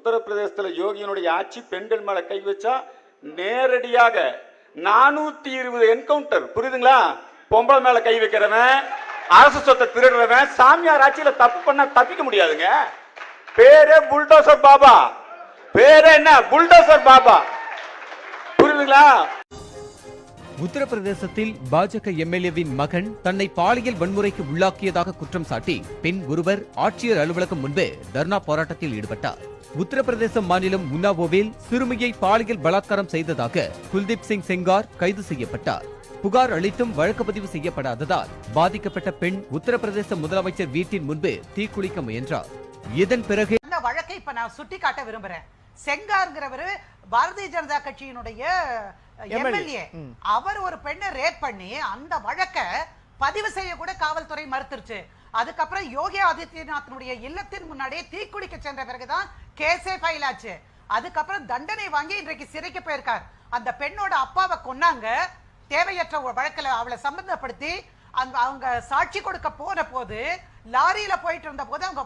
உத்தரப்பிரதேசத்தில் யோகியினுடைய ஆட்சி பெண்கள் மேல கை வச்சா நேரடியாக 420 என்கவுண்டர். புரியுதுங்களா? பொம்பளை மேல கை வைக்கிறவன், அரசு சொத்தை திருடுறவன், சாமியார் ஆட்சியில தப்பு பண்ண தப்பிக்க முடியாதுங்க. பேரே புல்டோசர் பாபா. பேரே என்ன? புல்டோசர் பாபா. புரியுதுங்களா? உத்தரப்பிரதேசத்தில் பாஜக எம்எல்ஏவின் மகன் தன்னை பாலியல் வன்முறைக்கு உள்ளாக்கியதாக குற்றம் சாட்டி பெண் ஒருவர் ஆட்சியர் அலுவலகம் முன்பே தர்ணா போராட்டத்தில் ஈடுபட்டார். உத்தரப்பிரதேச மாநிலம் உன்னாவோவில் சிறுமியை பாலியல் பலாத்காரம் செய்ததாக குல்தீப் சிங் செங்கார் கைது செய்யப்பட்டார். புகார் அளித்தும் வழக்கு பதிவு செய்யப்படாததால் பாதிக்கப்பட்ட பெண் உத்தரப்பிரதேச முதலமைச்சர் வீட்டின் முன்பு தீக்குளிக்க முயன்றார். இதன் பிறகு இந்த வழக்கை இப்ப நான் சுட்டி காட்ட விரும்புறேன். செங்கார்ங்கிறவரு பாரதிய ஜனதா கட்சியினுடைய எம்எல்ஏ. அவர் ஒரு பெண்ணை ரேப் பண்ணி அந்த வழக்கை பதிவு செய்ய கூட காவல்துறை மறுத்துருச்சு. அதுக்கப்புறம் யோகி ஆதித்யநாத்தினுடைய இல்லத்தின் முன்னாடியே தீக்குளிக்க சென்ற பிறகுதான் கேஸே ஃபைல் ஆச்சு. அதுக்கப்புறம் தண்டனை வாங்கி இன்றைக்கு சிறைக்கு போயிருக்கார். அந்த பெண்ணோட அப்பாவை கொன்னாங்க. தேவையற்ற வழக்கில் அவளை சம்பந்தப்படுத்தி அவங்க சாட்சி கொடுக்க போன போது லாரியில போயிட்டு இருந்த போது அவங்க